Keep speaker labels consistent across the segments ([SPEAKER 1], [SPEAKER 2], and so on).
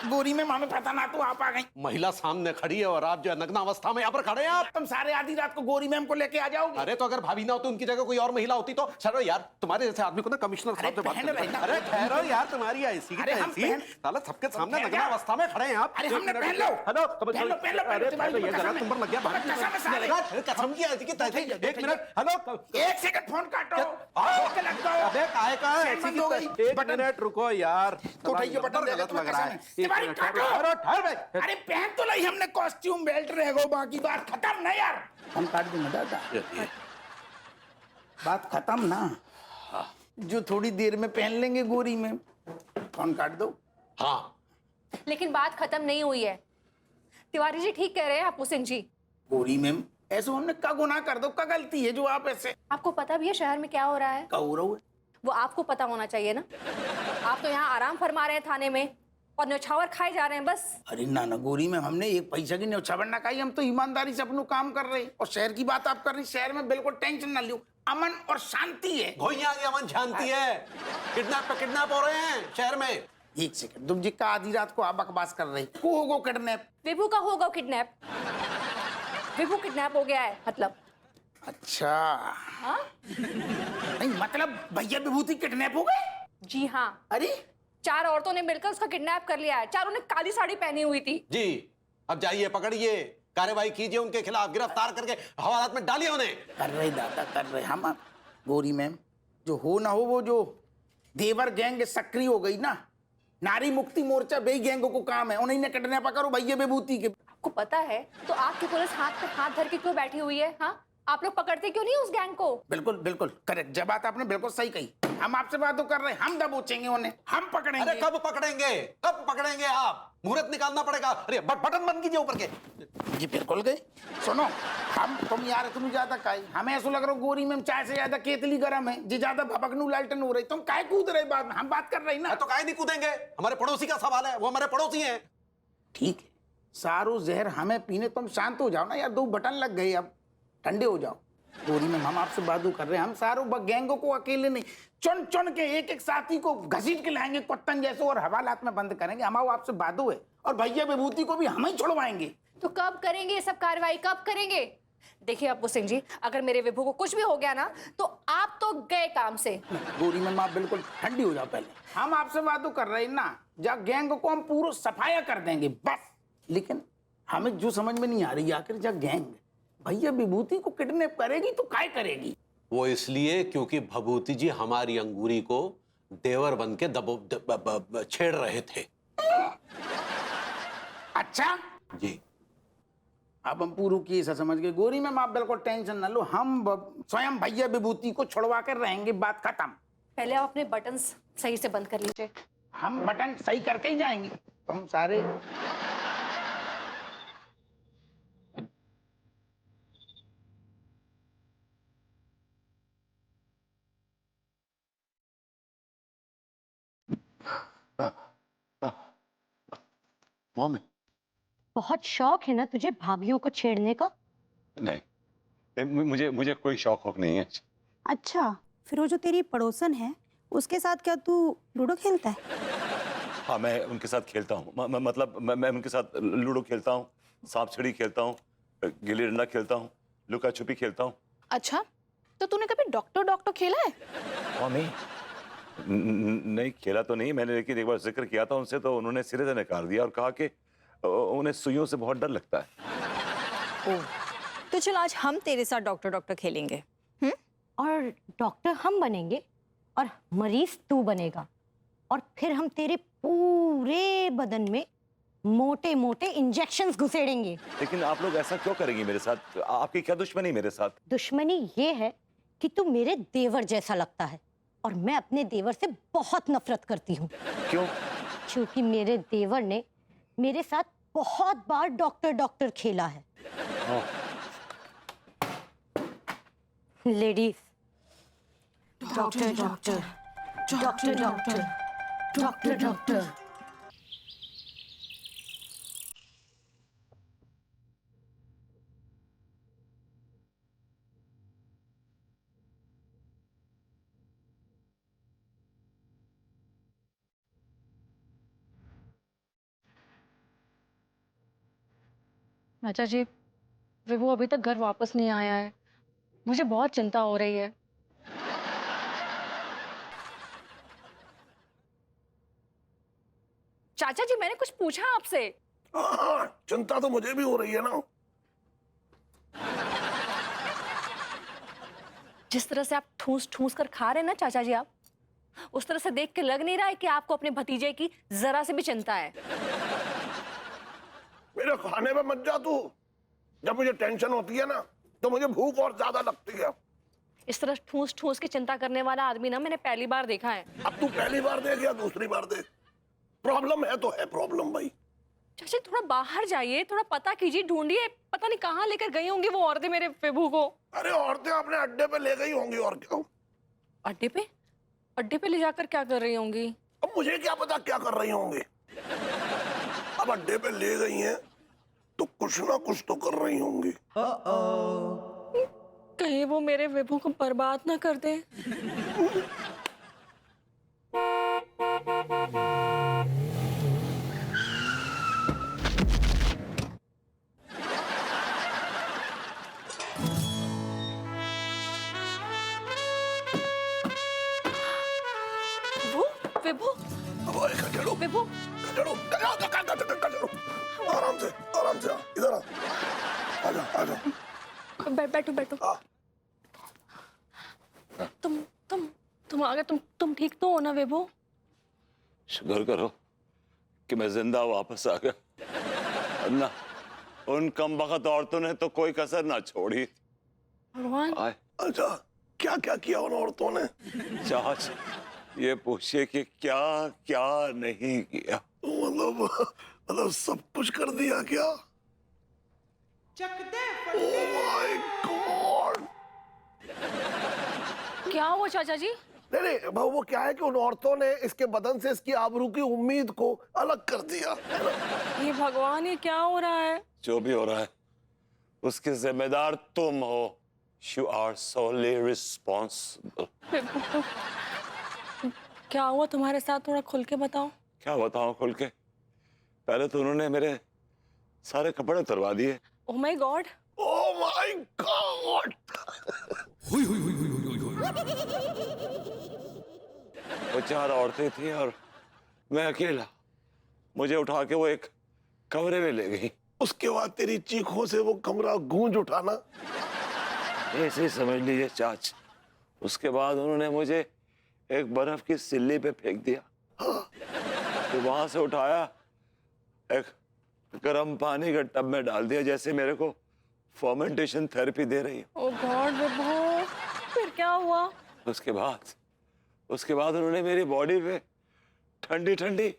[SPEAKER 1] गोरी में हमें पता ना तो आप आ गई।
[SPEAKER 2] महिला सामने खड़ी है और आप जो है नग्न अवस्था में यहाँ पर खड़े हैं आप।
[SPEAKER 1] तुम सारे आधी रात को गोरी मैम को लेके आ जाओगे।
[SPEAKER 2] अरे तो अगर भाभी ना होती उनकी जगह कोई और महिला होती तो चलो यार, तुम्हारे जैसे आदमी को ना कमिश्नर साहब से बात
[SPEAKER 1] पहन रहे
[SPEAKER 2] करनी
[SPEAKER 1] ना।
[SPEAKER 2] अरे ठहरो यार, तुम्हारी ऐसी
[SPEAKER 1] अरे हम
[SPEAKER 2] ऐसी साला सबके सामने नग्न अवस्था में खड़े हैं आप।
[SPEAKER 1] अरे हमने पहन लो।
[SPEAKER 2] हेलो
[SPEAKER 1] पहन लो, पहन लो,
[SPEAKER 2] अरे
[SPEAKER 1] तुम्हारी
[SPEAKER 2] ये
[SPEAKER 1] कसम
[SPEAKER 2] गलत
[SPEAKER 1] है।
[SPEAKER 2] नंबर लग गया
[SPEAKER 1] तुम्हारी कसम है साले।
[SPEAKER 2] कसम की ऐसी की तैसे। एक मिनट, हेलो
[SPEAKER 1] एक सेकंड फोन काटो। ओके लग जाओ।
[SPEAKER 2] अबे काहे का है?
[SPEAKER 1] बंद हो गई।
[SPEAKER 2] एक मिनट रुको यार,
[SPEAKER 1] उठाइए बटन,
[SPEAKER 2] गलत लग रहा है।
[SPEAKER 1] तुम्हारी काटो।
[SPEAKER 2] अरे ठहर बे।
[SPEAKER 1] अरे पहन तो लाई हमने कॉस्ट्यूम, बेल्ट रह गो, बाकी बात खत्म ना यार। हम काट दूंगा दादा, बात खत्म ना। जो थोड़ी देर में पहन लेंगे गोरी में। फोन काट दो।
[SPEAKER 2] हाँ
[SPEAKER 3] लेकिन बात खत्म नहीं हुई है। तिवारी जी ठीक कह रहे हैं आपू सिंह जी।
[SPEAKER 1] गोरी मैम ऐसे हमने का गुनाह कर दो, का गलती है जो आप ऐसे
[SPEAKER 3] आपको पता भी है शहर में क्या हो रहा है?
[SPEAKER 1] का हो रहा है?
[SPEAKER 3] वो आपको पता होना चाहिए ना। आप तो यहाँ आराम फरमा रहे हैं थाने में और न्यौछावर खाए जा रहे हैं बस।
[SPEAKER 1] अरे ना ना गोरी में हमने एक पैसा की न्यौछावर ना खाई, हम तो ईमानदारी से अपना काम कर रहे हैं। और शहर की बात आप कर रही, शहर में बिल्कुल टेंशन ना लियो, अमन और शांति है।
[SPEAKER 2] घोइया की अमन शांति है। किडनैप पे किडनैप हो रहे हैं शहर में।
[SPEAKER 1] एक सेकंड, तुम जी का आधी रात को आप बकवास कर रही को होगो किडनैप?
[SPEAKER 3] विभू का होगा किडनैप। विभू किडनैप हो गया है मतलब।
[SPEAKER 1] अच्छा
[SPEAKER 3] हाँ
[SPEAKER 1] नहीं मतलब भैया विभूति किडनैप हो गए?
[SPEAKER 3] जी हाँ,
[SPEAKER 1] अरे
[SPEAKER 3] 4 औरतों ने मिलकर उसका किडनैप कर लिया है। चारों ने काली साड़ी पहनी हुई थी।
[SPEAKER 2] जी अब जाइए, पकड़िए, कार्रवाई कीजिए, उनके खिलाफ गिरफ्तार करके हवालात में डालिए उन्हें।
[SPEAKER 1] कर रहे दादा कर रहे हम। गोरी मैम जो हो ना हो वो जो देवर गैंग सक्रिय हो गई ना, नारी मुक्ति मोर्चा बेई गैंग को काम है, उन्हीं ने किडनैप करो भैया विभूति के।
[SPEAKER 3] आपको पता है तो आपकी पुलिस हाथ पे हाथ धर के क्यों बैठी हुई है? हाँ, आप लोग पकड़ते क्यों नहीं उस गैंग को?
[SPEAKER 1] बिल्कुल बिल्कुल करेक्ट, जब बात आपने बिल्कुल सही कही। हम आपसे बात तो कर रहे हैं, हम दबोचेंगे उन्हें, हम पकड़ेंगे।
[SPEAKER 2] अरे कब पकड़ेंगे, कब पकड़ेंगे आप? मुहूर्त निकालना पड़ेगा। अरे बटन बंद कीजिए ऊपर के।
[SPEAKER 1] जी बिल्कुल गए। सुनो हम तुम यार तुम ज्यादा काई, हमें ऐसा लग रहा गोरी में चाय से ज्यादा केतली गर्म है जी, ज्यादा भपकनू लालटन हो रही। तुम काय कूद रहे बात में, हम बात कर रहे ना।
[SPEAKER 2] तो काहे नहीं कूदेंगे, हमारे पड़ोसी का सवाल है, वो हमारे पड़ोसी हैं।
[SPEAKER 1] ठीक है सारू जहर हमें पीने, तुम शांत हो जाओ ना यार, 2 बटन लग गए, अब ठंडे हो जाओ। गोरी में हम आपसे बात कर रहे हैं, हम सारों गैंगों को अकेले नहीं, चुन चुन के एक एक साथी को घसीट के लाएंगे कुत्तन जैसे और हवालात में बंद करेंगे। हम आपसे बादू है और भैया विभूति को भी हम ही छुड़वाएंगे।
[SPEAKER 3] तो कब करेंगे ये सब कार्रवाई, कब करेंगे? देखिए अप्पू सिंह जी, अगर मेरे विभू को कुछ भी हो गया ना तो आप तो गए काम से।
[SPEAKER 1] गोरी में आप बिल्कुल ठंडी हो जाओ पहले, हम आपसे बात कर रहे हैं ना, जा गैंग को हम पूरा सफाया कर देंगे बस। लेकिन हमें जो समझ में नहीं आ रही आखिर जा गैंग भैया विभूति को किडनैप करेगी तो काय करेगी?
[SPEAKER 2] वो इसलिए क्योंकि भभूति जी हमारी अंगूरी को देवर बन के छेड़ रहे थे।
[SPEAKER 1] अच्छा
[SPEAKER 2] जी
[SPEAKER 1] अब हम पूरा केस समझ गए। गोरी में आप बिल्कुल टेंशन ना लो, हम स्वयं भैया विभूति को छुड़वा कर रहेंगे, बात खत्म।
[SPEAKER 3] पहले आप अपने बटन्स सही से बंद कर लीजिए।
[SPEAKER 1] हम बटन सही करके ही जाएंगे। हम सारे
[SPEAKER 4] मम्मी
[SPEAKER 5] बहुत शौक है ना तुझे भाभियों को छेड़ने का?
[SPEAKER 4] नहीं, मुझे मुझे कोई शौक वौक नहीं है।
[SPEAKER 6] अच्छा फिर वो जो तेरी पड़ोसन है उसके साथ क्या तू लूडो खेलता है?
[SPEAKER 4] हाँ मैं उनके साथ खेलता हूँ, मतलब मैं उनके साथ लूडो खेलता हूँ, सांप सीढ़ी खेलता हूँ, गिल्ली डंडा खेलता हूँ, लुका छुपी खेलता हूँ।
[SPEAKER 7] अच्छा तो तूने कभी डॉक्टर डॉक्टर खेला है?
[SPEAKER 4] मम्मी नहीं खेला तो नहीं मैंने, लेकिन एक बार जिक्र किया था उनसे तो उन्होंने सिरे से नकार दिया और कहा कि उन्हें सुइयों से बहुत डर लगता है।
[SPEAKER 6] ओह तो चल आज हम तेरे साथ डॉक्टर डॉक्टर खेलेंगे।
[SPEAKER 5] और डॉक्टर हम बनेंगे और मरीज तू बनेगा, और फिर हम तेरे पूरे बदन में मोटे मोटे इंजेक्शंस घुसेड़ेंगे।
[SPEAKER 4] लेकिन आप लोग ऐसा क्यों करेंगे मेरे साथ? आपकी क्या दुश्मनी मेरे साथ?
[SPEAKER 5] दुश्मनी ये है कि तू मेरे देवर जैसा लगता है और मैं अपने देवर से बहुत नफरत करती हूँ।
[SPEAKER 4] क्यों?
[SPEAKER 5] क्योंकि मेरे देवर ने मेरे साथ बहुत बार डॉक्टर डॉक्टर खेला है। Ladies doctor doctor doctor doctor doctor doctor.
[SPEAKER 8] चाचा जी, विभू अभी तक घर वापस नहीं आया है। मुझे बहुत चिंता हो रही है।
[SPEAKER 3] चाचा जी, मैंने कुछ पूछा आपसे।
[SPEAKER 9] हाँ, चिंता तो मुझे भी हो रही है ना।
[SPEAKER 3] जिस तरह से आप ठूस ठूस कर खा रहे हैं ना चाचा जी, आप उस तरह से देख के लग नहीं रहा है कि आपको अपने भतीजे की जरा से भी चिंता है।
[SPEAKER 9] मेरे खाने में मत जा तू। जब मुझे टेंशन होती है ना तो मुझे भूख और ज्यादा लगती है।
[SPEAKER 3] इस तरह ठूस ठूस के चिंता करने वाला आदमी ना मैंने पहली बार देखा है।
[SPEAKER 9] अब तू पहली बार देख या दूसरी बार देख, प्रॉब्लम है तो है प्रॉब्लम भाई।
[SPEAKER 3] चाचा थोड़ा बाहर जाइए, थोड़ा पता कीजिए, ढूंढिए, पता नहीं कहाँ लेकर गई होंगी वो औरतें मेरे विभू को।
[SPEAKER 9] अरे औरतें अपने अड्डे पे ले गई होंगी और क्या।
[SPEAKER 3] अड्डे पे? अड्डे पे ले जाकर क्या कर रही होंगी?
[SPEAKER 9] अब मुझे क्या पता क्या कर रही होंगी। अब अड्डे पे ले गई हैं तो कुछ ना कुछ तो कर रही होंगी।
[SPEAKER 3] कहीं वो मेरे विभू को बर्बाद ना कर दे। विभू,
[SPEAKER 9] अब आए खचड़ो,
[SPEAKER 3] विभू,
[SPEAKER 9] खचड़ो, खचड़ो, आराम से आ, इधर आ, आजा, आजा।
[SPEAKER 3] बैठो बैठो।
[SPEAKER 9] हाँ।
[SPEAKER 3] तुम आ गए। तुम ठीक तो हो ना विभू?
[SPEAKER 4] शुक्र करो कि मैं जिंदा वापस आ गया, वरना उन कमबख्त औरतों ने तो कोई कसर ना छोड़ी।
[SPEAKER 3] भगवान।
[SPEAKER 4] आए
[SPEAKER 9] अच्छा, क्या क्या किया उन औरतों ने?
[SPEAKER 4] चाच, ये पूछिए कि क्या क्या नहीं किया।
[SPEAKER 9] मतलब सब कुछ कर दिया क्या? Oh my God.
[SPEAKER 3] क्या हुआ चाचा जी?
[SPEAKER 9] नहीं भाऊ, वो क्या है कि उन औरतों ने इसके बदन से इसकी आबरू की उम्मीद को अलग कर दिया।
[SPEAKER 3] ये भगवान, ये क्या हो रहा है?
[SPEAKER 4] जो भी हो रहा है उसके जिम्मेदार तुम हो। You are solely responsible.
[SPEAKER 3] क्या हुआ तुम्हारे साथ? थोड़ा खुल के बताओ।
[SPEAKER 4] क्या बताऊं खुल के? पहले तो उन्होंने मेरे सारे कपड़े उतरवा दिए।
[SPEAKER 3] Oh my God.
[SPEAKER 9] Oh my God.
[SPEAKER 4] वो 4 औरतें थी और मैं अकेला। मुझे उठा के वो एक कमरे में ले गई।
[SPEAKER 9] उसके बाद तेरी चीखों से वो कमरा गूंज उठा ना।
[SPEAKER 4] ऐसे ही समझ लीजिए चाच। उसके बाद उन्होंने मुझे एक बर्फ की सिल्ली पे फेंक दिया। फिर वहां से उठाया, एक गर्म पानी के टब में डाल दिया, जैसे मेरे को फर्मेंटेशन थेरेपी दे रही है।
[SPEAKER 3] ओह गॉड विभू, फिर क्या हुआ?
[SPEAKER 4] उसके बाद उन्होंने मेरी बॉडी पे ठंडी ठंडी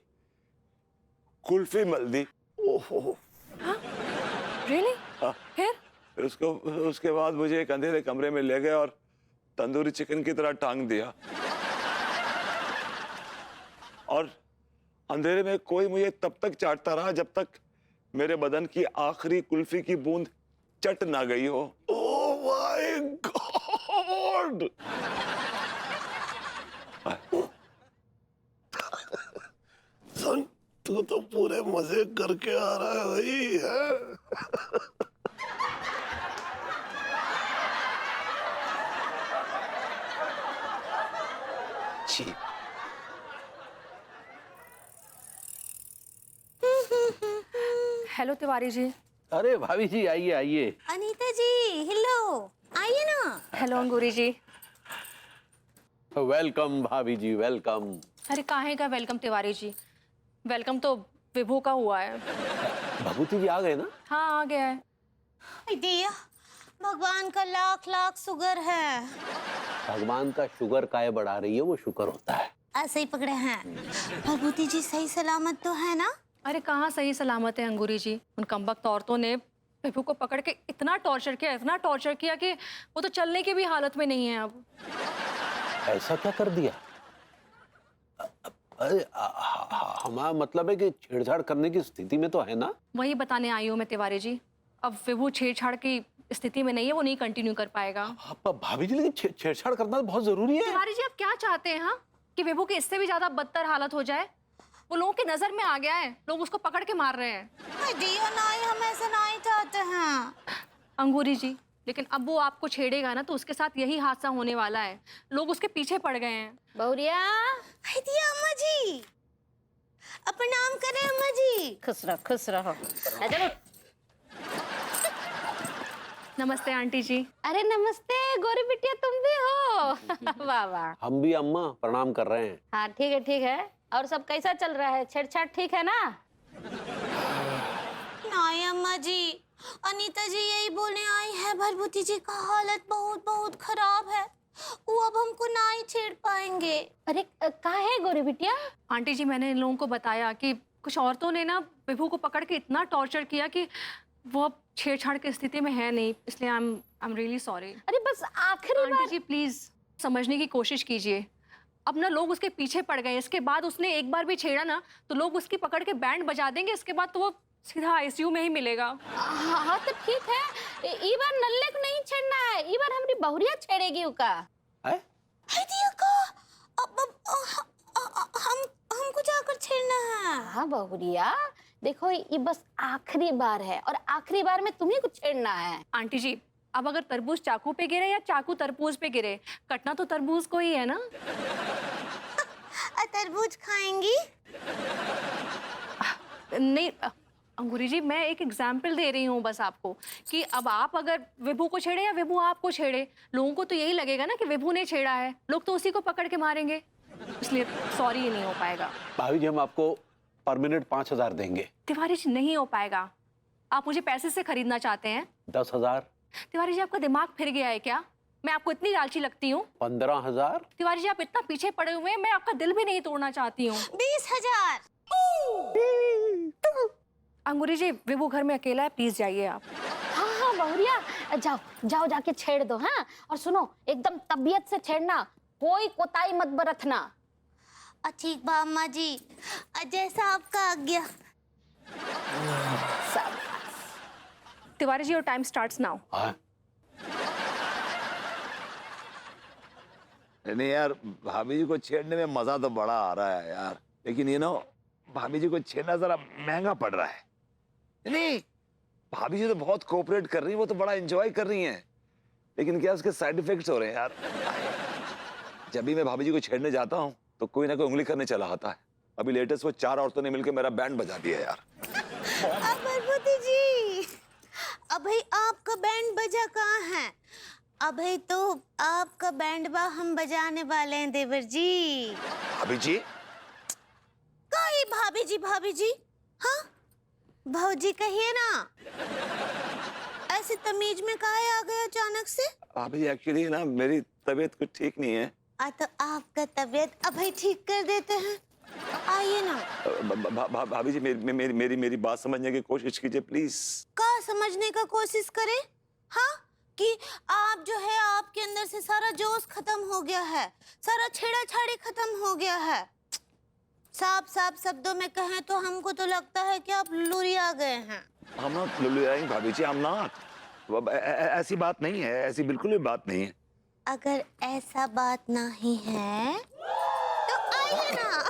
[SPEAKER 4] कुल्फी मल दी।
[SPEAKER 9] ओहो।
[SPEAKER 3] रियली?
[SPEAKER 4] हाँ।
[SPEAKER 3] फिर
[SPEAKER 4] उसके बाद मुझे एक अंधेरे कमरे में ले गए और तंदूरी चिकन की तरह टांग दिया। और अंधेरे में कोई मुझे तब तक चाटता रहा जब तक मेरे बदन की आखिरी कुल्फी की बूंद चट ना गई हो।
[SPEAKER 9] Oh my God. सन, तू तो पूरे मजे करके आ रहा है भाई है।
[SPEAKER 2] जी
[SPEAKER 3] हेलो तिवारी जी।
[SPEAKER 2] अरे भाभी जी, आइए आइए।
[SPEAKER 5] अनीता जी, हेलो, आइए ना।
[SPEAKER 3] हेलो अंगूरी जी।
[SPEAKER 2] वेलकम भाभी जी, वेलकम।
[SPEAKER 3] अरे काहे का वेलकम तिवारी जी? वेलकम तो विभू का हुआ है।
[SPEAKER 2] भभूति जी आ गए ना?
[SPEAKER 3] हाँ आ गया है।
[SPEAKER 5] दिया, भगवान का लाख लाख शुगर है।
[SPEAKER 2] भगवान का शुगर काहे बढ़ा रही है, वो शुक्र होता है।
[SPEAKER 5] ऐसे ही पकड़े हैं। भगवती जी सही सलामत तो है ना?
[SPEAKER 3] अरे कहाँ सही सलामत है अंगूरी जी। उन कमबख्त औरतों ने विभू को पकड़ के इतना टॉर्चर किया कि वो तो चलने की भी हालत में नहीं है अब।
[SPEAKER 2] ऐसा क्या कर दिया? अरे हमारा मतलब है कि छेड़छाड़ करने की स्थिति में तो है ना?
[SPEAKER 3] वही बताने आई हूँ मैं तिवारी जी। अब विभू छेड़छाड़ की स्थिति में नहीं है, वो नहीं कंटिन्यू कर पाएगा।
[SPEAKER 2] भाभी जी, लेकिन छेड़छाड़ करना बहुत जरूरी है।
[SPEAKER 3] तिवारी जी आप क्या चाहते हैं? हाँ, कि विभू की इससे भी ज्यादा बदतर हालत हो जाए? वो लोगों की नजर में आ गया है, लोग उसको पकड़ के मार रहे हैं।
[SPEAKER 7] दिया नहीं, हम ऐसा नहीं चाहते हैं।
[SPEAKER 3] अंगूरी जी, लेकिन अब वो आपको छेड़ेगा ना तो उसके साथ यही हादसा होने वाला है। लोग उसके पीछे पड़ गए हैं।
[SPEAKER 7] बहुरिया,
[SPEAKER 5] दिया अम्मा जी, प्रणाम करें अम्मा जी।
[SPEAKER 7] खुश रहो, खुश रहो। चलो।
[SPEAKER 3] नमस्ते आंटी जी।
[SPEAKER 7] अरे नमस्ते गोरी बिटिया, तुम भी हो? वाह वाह।
[SPEAKER 2] हम भी अम्मा प्रणाम कर रहे हैं।
[SPEAKER 7] हाँ ठीक है, ठीक है। और सब कैसा चल रहा है? छेड़छाड़ ठीक है ना?
[SPEAKER 5] नहीं अम्मा जी, अनीता जी यही बोलने आई है भरभूति जी का हालत बहुत बहुत खराब है, वो अब हमको ना ही छेड़ पाएंगे।
[SPEAKER 7] अरे कहाँ है गोरी बिटिया?
[SPEAKER 3] आंटी जी, मैंने इन लोगों को बताया कि कुछ औरतों ने ना विभू को पकड़ के इतना टॉर्चर किया कि वो अब छेड़छाड़ की स्थिति में है नहीं, इसलिए आई एम रियली सॉरी।
[SPEAKER 7] अरे बस आखिरी
[SPEAKER 3] आंटी
[SPEAKER 7] बार।
[SPEAKER 3] जी प्लीज समझने की कोशिश कीजिए। अब ना लोग उसके पीछे पड़ गए, इसके बाद उसने एक बार भी छेड़ा ना तो लोग उसकी पकड़ के बैंड बजा देंगे, इसके बाद तो वो सीधा आईसीयू में ही मिलेगा।
[SPEAKER 7] हाँ तो ठीक है, ई बार नल्ले को नहीं छेड़ना है, ई बार हमारी बहुरिया छेड़ेगी उका।
[SPEAKER 2] है?
[SPEAKER 5] दिया का अब हमको जाकर छेड़ना है।
[SPEAKER 7] हाँ बहुरिया, देखो ये बस आखिरी बार है और आखिरी बार में तुम्ही को छेड़ना है।
[SPEAKER 3] आंटी जी, अब अगर तरबूज चाकू पे गिरे या चाकू तरबूज पे गिरे, कटना तो तरबूज को ही है ना।
[SPEAKER 5] तरबूज खाएंगी?
[SPEAKER 3] नहीं अंगूरी जी, मैं एक एग्जाम्पल दे रही हूँ बस आपको कि अब आप अगर विभू को छेड़े या विभू आपको छेड़े, लोगों को तो यही लगेगा ना कि विभू ने छेड़ा है, लोग तो उसी को पकड़ के मारेंगे, इसलिए सॉरी ही नहीं हो पाएगा।
[SPEAKER 2] भाभी जी, हम आपको पर मिनट 5,000 देंगे।
[SPEAKER 3] तिवारी जी नहीं हो पाएगा, आप मुझे पैसे से खरीदना चाहते हैं।
[SPEAKER 2] 10,000।
[SPEAKER 3] तिवारी जी, आपका दिमाग फिर गया है क्या? मैं आपको इतनी लालची लगती हूँ?
[SPEAKER 2] 15,000।
[SPEAKER 3] तिवारी जी, आप इतना पीछे पड़े हुए हैं, मैं आपका दिल भी नहीं तोड़ना चाहती हूँ।
[SPEAKER 5] 20,000।
[SPEAKER 3] अंगूरी जी, विभू घर में अकेला है, प्लीज जाइए आप।
[SPEAKER 7] हाँ हाँ बहुरिया, जाओ जाओ जाके छेड़ दो। हाँ और सुनो, एकदम तबीयत से छेड़ना, कोई कोताही मत बरतना।
[SPEAKER 5] ठीक बा अम्मा जी, जैसा आपका आज्ञा।
[SPEAKER 3] Tiwari ji, your time starts now.
[SPEAKER 2] हाँ?
[SPEAKER 4] नहीं यार, भाभी जी को छेड़ने में मजा तो बड़ा आ रहा है यार, लेकिन ये ना भाभी जी को छेड़ना जरा महंगा पड़ रहा है। नहीं, भाभी जी तो बहुत कोऑपरेट कर रही है, वो तो बड़ा एंजॉय कर रही हैं, लेकिन क्या उसके साइड इफेक्ट्स हो रहे हैं यार। जब भी मैं भाभी जी को छेड़ने जाता हूँ तो कोई ना कोई उंगली करने चला आता है। अभी लेटेस्ट वो 4 औरतों ने मिलकर मेरा बैंड बजा दिया यार।
[SPEAKER 5] भरभूति जी, अभी आपका बैंड बजा कहाँ है? अभी तो आपका बैंड बा हम बजाने वाले हैं देवर जी।
[SPEAKER 4] भाभी जी?
[SPEAKER 5] काहे भाभी जी? हाँ, भौजी कहिए ना। ऐसे तमीज में काहे आ गए अचानक से?
[SPEAKER 4] भाभी जी एक्चुअली ना मेरी तबीयत कुछ ठीक नहीं है।
[SPEAKER 5] तो आपका तबीयत अभी ठीक कर देते हैं, आइए ना।
[SPEAKER 4] भाभी जी मेरी बात समझने की कोशिश कीजिए प्लीज।
[SPEAKER 5] का समझने का कोशिश करें? हाँ, कि आप जो है आपके अंदर से सारा जोश खत्म हो गया है, सारा छेड़ा-छाड़ी खत्म हो गया है। साफ साफ शब्दों में कहें तो हमको तो लगता है कि आप लुरिया गए हैं।
[SPEAKER 4] हम नॉट लुलियाइंग भाभी जी, हम नॉट। ऐसी बात नहीं है, ऐसी बिल्कुल भी बात नहीं है।
[SPEAKER 5] अगर ऐसा बात नहीं है तो आइए ना।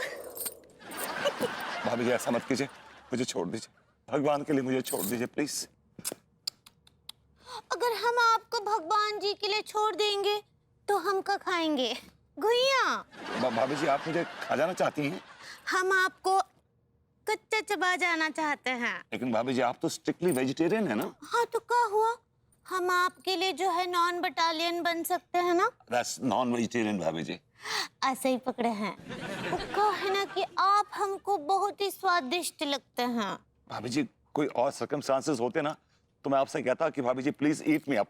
[SPEAKER 4] भाभी जी ऐसा मत कीजिए, मुझे छोड़ दीजिए, भगवान के लिए मुझे छोड़ दीजिए प्लीज।
[SPEAKER 5] अगर हम आपको भगवान जी के लिए छोड़ देंगे तो हम क्या खाएंगे? घुइयां?
[SPEAKER 4] भाभी जी आप मुझे खा जाना चाहती हैं?
[SPEAKER 5] हम आपको कच्चा चबा जाना चाहते हैं।
[SPEAKER 4] लेकिन भाभी जी आप तो स्ट्रिक्टली वेजिटेरियन है ना?
[SPEAKER 5] हाँ तो क्या हुआ, हम आपके लिए जो है नॉन बटालियन बन सकते हैं ना।
[SPEAKER 4] दैट्स नॉन वेजिटेरियन भाभी जी।
[SPEAKER 5] ऐसे ही पकड़े हैं, वो कहा है ना कि आप हमको बहुत ही स्वादिष्ट लगते हैं।
[SPEAKER 4] भाभी जी कोई और सर्कमस्टांसेस होते ना तो मैं आपसे कहता कि भाभी जी प्लीज ईट मी अप,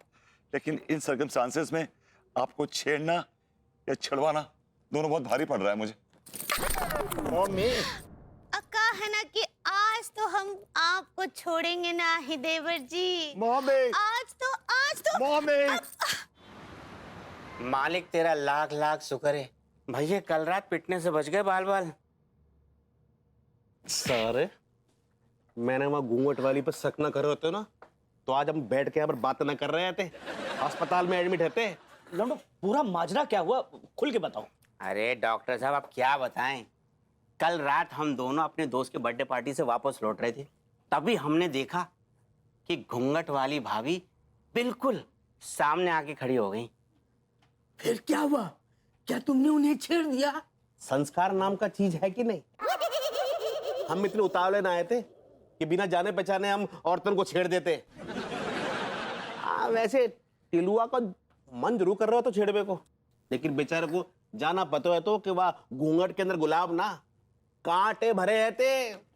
[SPEAKER 4] लेकिन इन सर्कमस्टांसेस में आपको छेड़ना या छिड़वाना दोनों बहुत भारी पड़ रहा है मुझे।
[SPEAKER 1] मम्मी,
[SPEAKER 5] कहा है ना कि आज तो हम आपको छोड़ेंगे ना ही देवर जी।
[SPEAKER 1] मम्मी,
[SPEAKER 5] आज तो
[SPEAKER 1] मम्मी।
[SPEAKER 10] मालिक तेरा लाख लाख शुक्र है, भैया कल रात पिटने से बच गए बाल बाल।
[SPEAKER 2] सर, मैंने वहाँ घूंघट वाली पर शक न करे होते ना तो आज हम बैठ के यहाँ पर बात न कर रहे थे, अस्पताल में एडमिट रहते।
[SPEAKER 11] लौंडो, पूरा माजरा क्या हुआ खुल के बताओ।
[SPEAKER 10] अरे डॉक्टर साहब आप क्या बताएं, कल रात हम दोनों अपने दोस्त के बर्थडे पार्टी से वापस लौट रहे थे, तभी हमने देखा कि घूंघट वाली भाभी बिल्कुल सामने आके खड़ी हो गई।
[SPEAKER 1] फिर क्या हुआ? क्या तुमने उन्हें छेड़ दिया?
[SPEAKER 2] संस्कार नाम का चीज है कि नहीं? हम इतने उतावले ना आए थे कि बिना जाने पहचाने हम औरतों को छेड़ देते। हाँ, वैसे टिलुआ का मन जरूर कर रहा हो तो छेड़वे को, लेकिन बेचारे को जाना पता है तो कि वह घूंघट के अंदर गुलाब ना कांटे भरे हैं थे।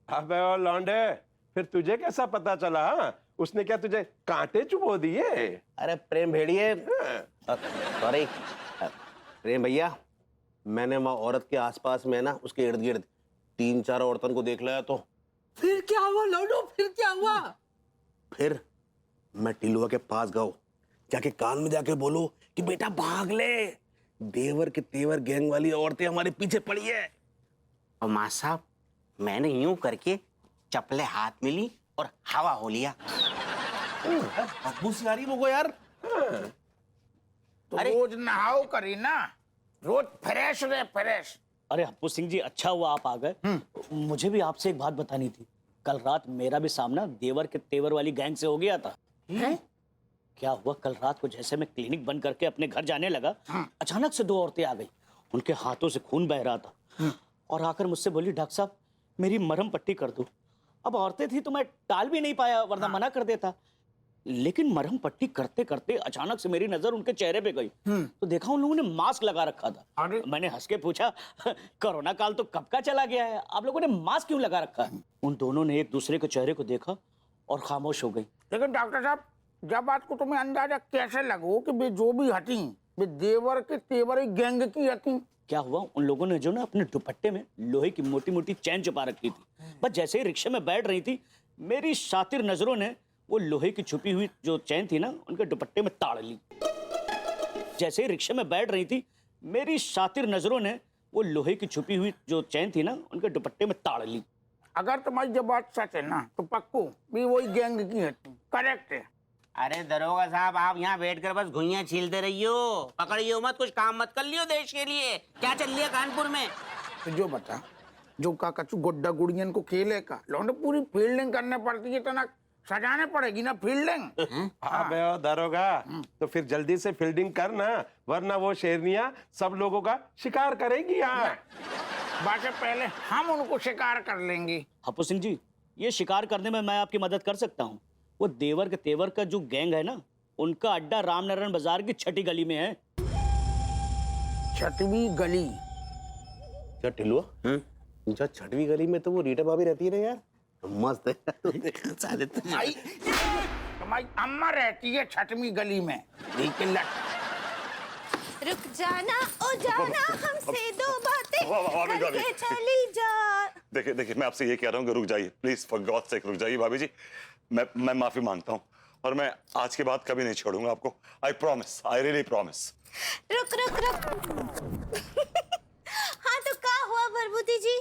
[SPEAKER 11] अबे ओ लौंडे, फिर तुझे कैसा पता चला? हाँ? उसने क्या तुझे कांटे चुबो दिए?
[SPEAKER 2] अरे प्रेम भेड़िए, सॉरी प्रेम भैया, मैंने वहां औरत के आसपास में ना उसके इर्द गिर्द 3-4 औरतों को देख लिया। तो
[SPEAKER 1] फिर क्या हुआ लौंडो? फिर क्या हुआ?
[SPEAKER 2] फिर मैं टिलुआ के पास गया, जाके कान में जाके बोलो कि बेटा भाग ले, देवर के तेवर गैंग वाली औरतें हमारे पीछे पड़ी है।
[SPEAKER 10] और माँ साहब, मैंने यूं करके चप्पलें हाथ में ली और हवा हो लिया।
[SPEAKER 2] बदबू सी आ रही मुझको यार।
[SPEAKER 1] तो रोज नहाओ करी ना, रोज फ्रेश रहे, फ्रेश।
[SPEAKER 12] अरे हप्पू सिंह जी, अच्छा हुआ आप आ गए। मुझे भी आपसे एक बात बतानी थी। कल रात मेरा भी सामना देवर के तेवर वाली गैंग से हो गया था। क्या हुआ, कल रात को जैसे मैं क्लिनिक बंद करके अपने घर जाने लगा, अचानक से 2 औरतें आ गई। उनके हाथों से खून बह रहा था और आकर मुझसे बोली, डॉक्टर साहब मेरी मरहम पट्टी कर दो। अब औरतें थी तो मैं टाल भी नहीं पाया, वरना मना कर देता। लेकिन मरहम पट्टी करते करते अचानक से मेरी नजर उनके चेहरे पे गई, तो देखा उन लोगों ने मास्क लगा रखा था। मैंने हंस के पूछा, कोरोना काल तो कब का चला गया है, आप लोगों ने मास्क क्यों लगा रखा है? उन दोनों ने एक दूसरे के चेहरे को देखा और खामोश हो गई।
[SPEAKER 1] लेकिन डॉक्टर साहब, जब बात को तुम्हें अंदाजा कैसे लगो कि वे जो भी हटी वे देवर के तेवर गैंग की हती?
[SPEAKER 12] क्या हुआ, उन लोगों ने जो ना अपने दुपट्टे में लोहे की मोटी मोटी चैन छुपा रखी थी। बस जैसे ही रिक्शे में बैठ रही थी, मेरी शातिर नजरों ने वो लोहे की छुपी हुई जो चैन थी ना उनके दुपट्टे में ताड़ ली। जैसे ही रिक्शे में बैठ रही थी, मेरी शातिर नजरों ने वो लोहे की छुपी हुई जो चैन थी ना उनके दुपट्टे में ताड़ ली।
[SPEAKER 1] अगर तुम्हारी जब बात सच है ना, तो पक्को भी वही गैंग की हती। करेक्ट है।
[SPEAKER 10] अरे दरोगा साहब, आप यहाँ बैठकर बस घुइयां छीलते रहियो, पकड़ियो मत, कुछ काम मत कर लियो देश के लिए। क्या चल रही है कानपुर में?
[SPEAKER 1] तो जो बता, जो का कचू गुड्डा गुड़ियन को खेले का लौंडे पूरी फील्डिंग करने पड़ती है, तो ना सजाने पड़ेगी ना फील्डिंग।
[SPEAKER 11] अबे ओ दरोगा, तो फिर जल्दी से फील्डिंग कर ना, वरना वो शेरनियां सब लोगों का शिकार करेगी यार।
[SPEAKER 1] बातें पहले हम उनको शिकार कर लेंगे।
[SPEAKER 12] हप्पू सिंह जी, ये शिकार करने में मैं आपकी मदद कर सकता हूँ। वो देवर के तेवर का जो गैंग है ना, उनका अड्डा रामनारायण बाजार की 6ठी गली में है।
[SPEAKER 1] 6वीं गली?
[SPEAKER 2] क्या टिलुआ? अच्छा, 6वीं गली में तो वो रीटा भाभी रहती है ना यार, मस्त है।
[SPEAKER 1] तुम्हारी अम्मा रहती है 6वीं गली में।
[SPEAKER 5] रुक जाना ओ जाना, हमसे 2 बातें करके चली जा।
[SPEAKER 4] देखिए देखिए, मैं आपसे ये कह रहा हूँ कि रुक जाइए प्लीज, फॉर गॉड सेक रुक जाइए भाभी जी। मैं माफी मांगता हूँ और मैं आज के बाद कभी नहीं छोड़ूंगा आपको। I promise, I really promise.
[SPEAKER 5] रुक रुक रुक। हाँ तो क्या हुआ भरभूति जी,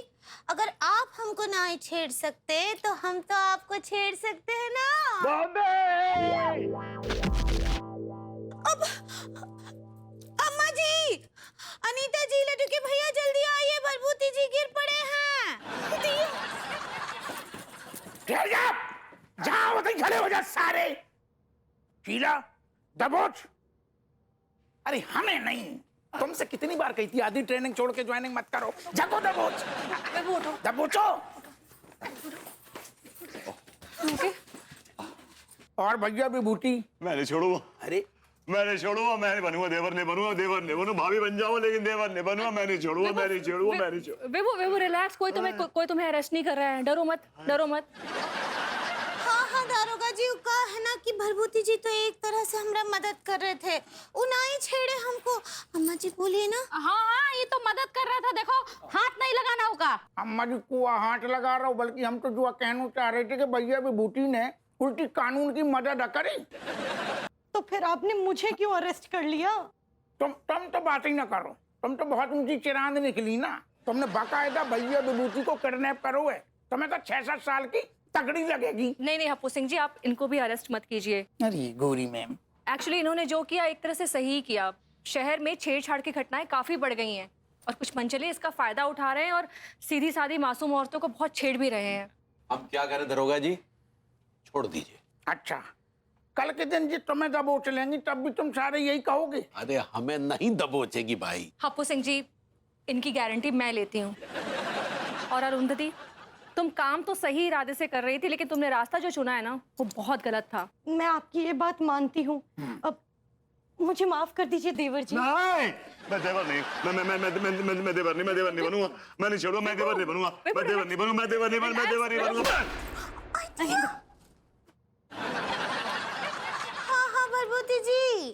[SPEAKER 5] अगर आप हमको ना छेड़ सकते तो हम तो आपको छेड़ सकते हैं ना। अब अम्मा जी, अनीता जी, लड्डू के भैया जल्दी आइए, भरभूति जी गिर पड़े हैं।
[SPEAKER 1] जाओ वहीं खड़े हो जा सारे। शीला, दबोच। अरे हमें नहीं, तुमसे कितनी बार कही थी आधी ट्रेनिंग छोड़ के ज्वाइनिंग मत करो। जाको दबोच। दबोचो। और भैया विभूति?
[SPEAKER 4] मैं नहीं छोड़ूंगा।
[SPEAKER 1] अरे
[SPEAKER 4] मैं नहीं छोड़ूंगा, मैं नहीं बनूंगा देवर, नहीं बनूंगा देवर, नहीं बनूंगा भाभी बन जाऊंगा, लेकिन देवर नहीं बनूंगा। मैं नहीं छोड़ूंगा, मैं नहीं छोड़ूंगा, मैं नहीं छोड़ूंगा।
[SPEAKER 3] विभू रिलैक्स, कोई तुम्हें अरेस्ट नहीं कर रहा है, डरो मत, डरो मत।
[SPEAKER 5] हाँ दारोगा जी, का है ना कि भरभूति जी तो एक तरह से हमरा मदद कर रहे थे, उनाई छेड़े हमको। अम्मा जी बोलिए ना।
[SPEAKER 7] हाँ, ये तो मदद कर रहा था, देखो हाथ नहीं लगाना होगा।
[SPEAKER 1] अम्मा जी को हाथ लगा रहा हूँ, बल्कि हम तो जो कहना चाह रहे थे कि भैया विभूति ने उल्टी कानून की मदद करी।
[SPEAKER 6] तो फिर आपने मुझे क्यों अरेस्ट कर लिया?
[SPEAKER 1] तुम तो बात ही ना करो, तुम तो बहुत ऊंची चिरांद निकली ना। तुमने बाकायदा भैया विभूति को किडनैप करो है, तुम्हें तो 6-7 साल की तगड़ी लगेगी।
[SPEAKER 3] नहीं हप्पू सिंह जी, आप इनको भी अरेस्ट मत कीजिए।
[SPEAKER 1] अरे गौरी मैम,
[SPEAKER 3] एक्चुअली इन्होंने जो किया एक तरह से सही किया। शहर में छेड़छाड़ की घटनाएं काफी बढ़ गई हैं और कुछ मनचले इसका फायदा उठा रहे हैं और सीधी सादी मासूम औरतों को बहुत छेड़ भी रहे हैं।
[SPEAKER 2] अब क्या करें दरोगा जी, छोड़ दीजिए।
[SPEAKER 1] अच्छा, कल के दिन जी तुम्हें दबोच लेंगी तब भी तुम सारे यही कहोगे?
[SPEAKER 2] अरे हमें नहीं दबोचेगी भाई।
[SPEAKER 3] हप्पू सिंह जी, इनकी गारंटी मैं लेती हूँ। और अरुंधति, तुम काम तो सही इरादे से कर रही थी, लेकिन तुमने रास्ता जो चुना है ना, वो बहुत गलत था।
[SPEAKER 8] मैं आपकी ये बात मानती हूँ। अब मुझे माफ कर दीजिए देवर जी।
[SPEAKER 4] नहीं, मैं देवर नहीं, मैं देवर नहीं बनूंगा। मैं नहीं छोड़ूंगा, मैं देवर नहीं बनूंगा, मैं देवर नहीं बनूंगा, मैं देवर नहीं बनूंगा।
[SPEAKER 5] हाँ भरभूति जी,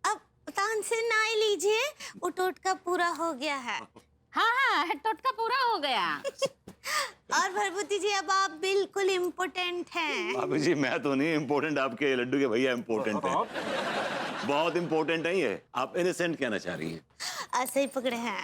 [SPEAKER 5] अब तानसेन ना ही लीजिए, वो टोटका पूरा हो गया है।
[SPEAKER 7] हाँ टोटका पूरा हो गया।
[SPEAKER 5] और भरभूति जी अब आप बिल्कुल इम्पोर्टेंट हैं।
[SPEAKER 4] भाभी जी मैं तो नहीं इम्पोर्टेंट, आपके लड्डू के भैया इम्पोर्टेंट है, बहुत इम्पोर्टेंट है ये। आप इनोसेंट कहना चाह रही हैं?
[SPEAKER 5] ऐसे ही पकड़े हैं।